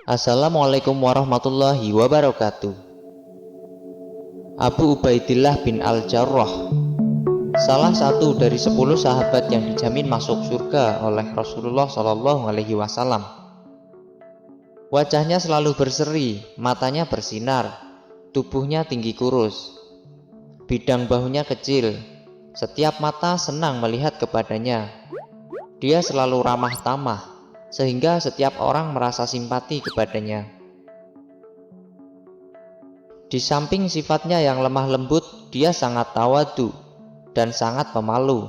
Assalamualaikum warahmatullahi wabarakatuh. Abu Ubaidillah bin Al-Jarrah, salah satu dari 10 sahabat yang dijamin masuk surga oleh Rasulullah Shallallahu Alaihi Wasallam. Wajahnya selalu berseri, matanya bersinar, tubuhnya tinggi kurus, bidang bahunya kecil. Setiap mata senang melihat kepadanya. Dia selalu ramah tamah, sehingga setiap orang merasa simpati kepadanya. Di samping sifatnya yang lemah lembut, dia sangat tawadu dan sangat pemalu.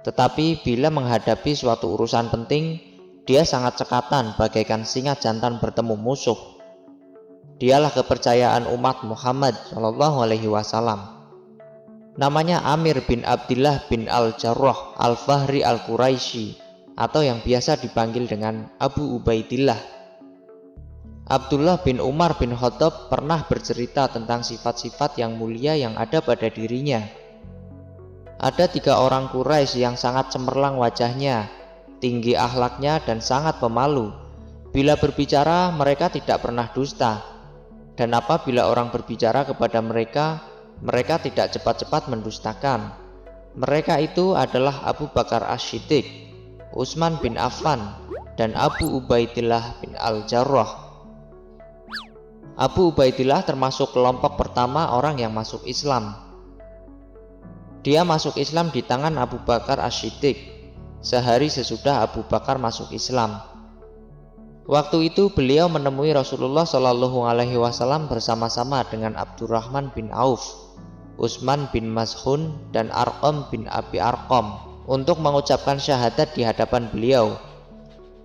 Tetapi bila menghadapi suatu urusan penting, dia sangat cekatan bagaikan singa jantan bertemu musuh. Dialah kepercayaan umat Muhammad Shallallahu Alaihi Wasallam. Namanya Amir bin Abdillah bin Al-Jarrah Al-Fahri Al-Quraisy, atau yang biasa dipanggil dengan Abu Ubaidillah. Abdullah bin Umar bin Khattab pernah bercerita tentang sifat-sifat yang mulia yang ada pada dirinya. Ada 3 orang Quraisy yang sangat cemerlang wajahnya, tinggi akhlaknya dan sangat pemalu. Bila berbicara mereka tidak pernah dusta, dan apabila orang berbicara kepada mereka, mereka tidak cepat-cepat mendustakan. Mereka itu adalah Abu Bakar As-Siddiq, Utsman bin Affan, dan Abu Ubaidillah bin Al-Jarrah. Abu Ubaidillah termasuk kelompok pertama orang yang masuk Islam. Dia masuk Islam di tangan Abu Bakar As-Siddiq, sehari sesudah Abu Bakar masuk Islam. Waktu itu beliau menemui Rasulullah Shallallahu Alaihi Wasallam bersama-sama dengan Abdurrahman bin Auf, Utsman bin Maz'un, dan Arqam bin Abi Arqam untuk mengucapkan syahadat di hadapan beliau.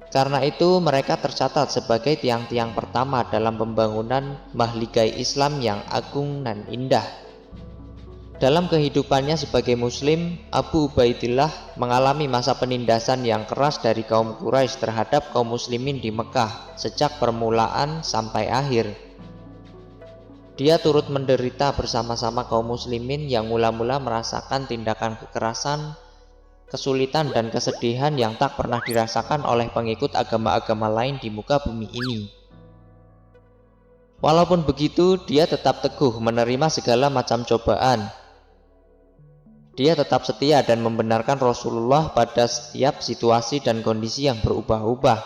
Karena itu mereka tercatat sebagai tiang-tiang pertama dalam pembangunan mahligai Islam yang agung dan indah. Dalam kehidupannya sebagai muslim, Abu Ubaidillah mengalami masa penindasan yang keras dari kaum Quraisy terhadap kaum muslimin di Mekah sejak permulaan sampai akhir. Dia turut menderita bersama-sama kaum muslimin yang mula-mula merasakan tindakan kekerasan, kesulitan dan kesedihan yang tak pernah dirasakan oleh pengikut agama-agama lain di muka bumi ini. Walaupun begitu, dia tetap teguh menerima segala macam cobaan. Dia tetap setia dan membenarkan Rasulullah pada setiap situasi dan kondisi yang berubah-ubah.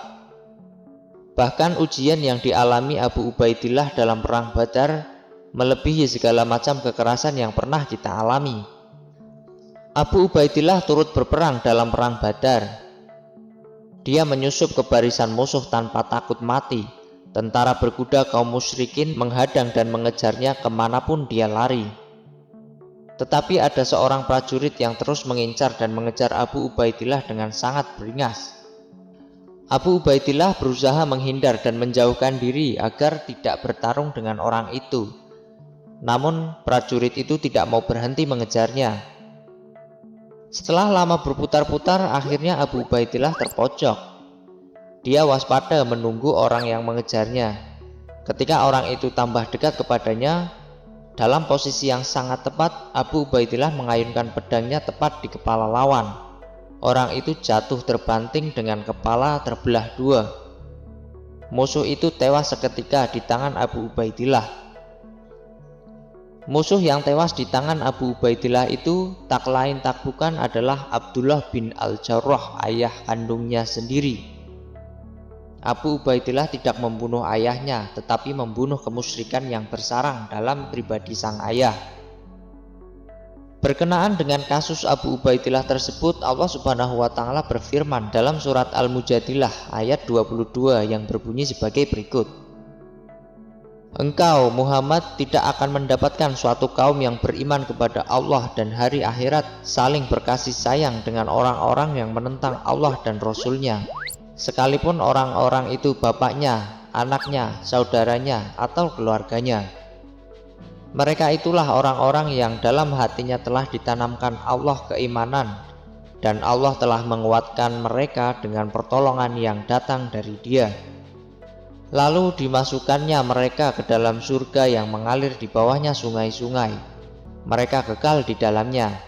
Bahkan ujian yang dialami Abu Ubaidillah dalam perang Badar melebihi segala macam kekerasan yang pernah kita alami. Abu Ubaidillah turut berperang dalam perang Badar. Dia menyusup ke barisan musuh tanpa takut mati. Tentara berkuda kaum musyrikin menghadang dan mengejarnya kemanapun dia lari. Tetapi ada seorang prajurit yang terus mengincar dan mengejar Abu Ubaidillah dengan sangat beringas. Abu Ubaidillah berusaha menghindar dan menjauhkan diri agar tidak bertarung dengan orang itu. Namun prajurit itu tidak mau berhenti mengejarnya. Setelah lama berputar-putar, akhirnya Abu Ubaidillah terpojok. Dia waspada menunggu orang yang mengejarnya. Ketika orang itu tambah dekat kepadanya, dalam posisi yang sangat tepat, Abu Ubaidillah mengayunkan pedangnya tepat di kepala lawan. Orang itu jatuh terbanting dengan kepala terbelah 2. Musuh itu tewas seketika di tangan Abu Ubaidillah. Musuh yang tewas di tangan Abu Ubaidillah itu tak lain tak bukan adalah Abdullah bin Al-Jarrah, ayah kandungnya sendiri. Abu Ubaidillah tidak membunuh ayahnya, tetapi membunuh kemusyrikan yang bersarang dalam pribadi sang ayah. Berkenaan dengan kasus Abu Ubaidillah tersebut, Allah Subhanahu wa Ta'ala berfirman dalam surat Al-Mujadilah ayat 22 yang berbunyi sebagai berikut. Engkau Muhammad tidak akan mendapatkan suatu kaum yang beriman kepada Allah dan hari akhirat saling berkasih sayang dengan orang-orang yang menentang Allah dan Rasul-Nya, sekalipun orang-orang itu bapaknya, anaknya, saudaranya, atau keluarganya. Mereka itulah orang-orang yang dalam hatinya telah ditanamkan Allah keimanan, dan Allah telah menguatkan mereka dengan pertolongan yang datang dari Dia. Lalu dimasukkannya mereka ke dalam surga yang mengalir di bawahnya sungai-sungai. Mereka kekal di dalamnya.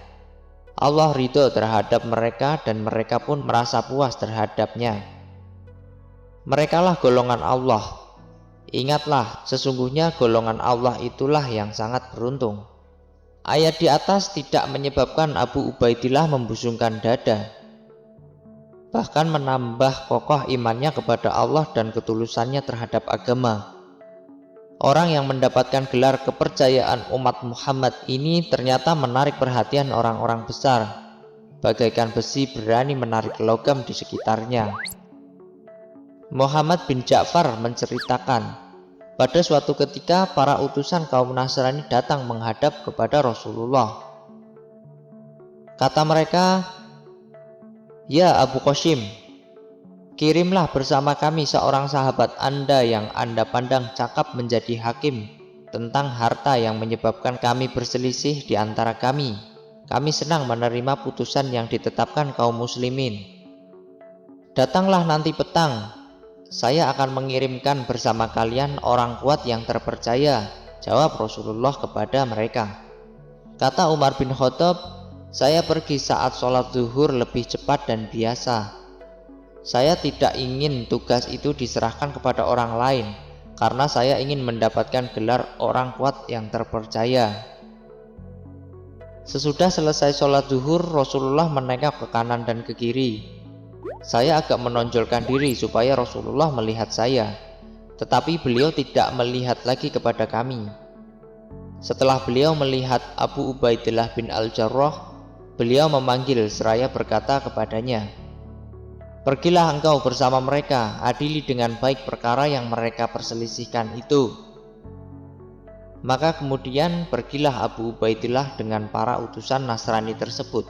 Allah ridho terhadap mereka dan mereka pun merasa puas terhadapnya. Merekalah golongan Allah, Ingatlah, sesungguhnya golongan Allah itulah yang sangat beruntung. Ayat di atas tidak menyebabkan Abu Ubaidillah membusungkan dada, bahkan menambah kokoh imannya kepada Allah dan ketulusannya terhadap agama. Orang yang mendapatkan gelar kepercayaan umat Muhammad ini ternyata menarik perhatian orang-orang besar, bagaikan besi berani menarik logam di sekitarnya. Muhammad bin Ja'far menceritakan, pada suatu ketika para utusan kaum Nasrani datang menghadap kepada Rasulullah. Kata mereka, "Ya Abu Qasim, kirimlah bersama kami seorang sahabat Anda yang Anda pandang cakap menjadi hakim tentang harta yang menyebabkan kami berselisih di antara kami. Kami senang menerima putusan yang ditetapkan kaum muslimin. Datanglah nanti petang, saya akan mengirimkan bersama kalian orang kuat yang terpercaya," jawab Rasulullah kepada mereka. Kata Umar bin Khattab, "Saya pergi saat sholat zuhur lebih cepat dan biasa. Saya tidak ingin tugas itu diserahkan kepada orang lain, karena saya ingin mendapatkan gelar orang kuat yang terpercaya." Sesudah selesai sholat zuhur, Rasulullah menengok ke kanan dan ke kiri. Saya agak menonjolkan diri supaya Rasulullah melihat saya, tetapi beliau tidak melihat lagi kepada kami. Setelah beliau melihat Abu Ubaidillah bin Al-Jarrah, beliau memanggil seraya berkata kepadanya, "Pergilah engkau bersama mereka, adili dengan baik perkara yang mereka perselisihkan itu." Maka kemudian pergilah Abu Ubaidillah dengan para utusan Nasrani tersebut,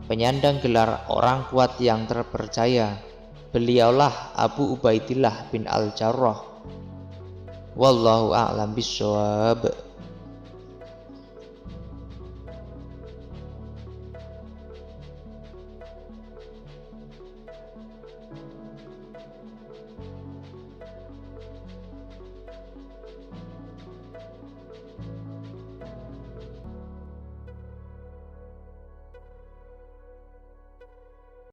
penyandang gelar orang kuat yang terpercaya. Beliaulah Abu Ubaidillah bin Al-Jarrah. Wallahu a'lam bishawab.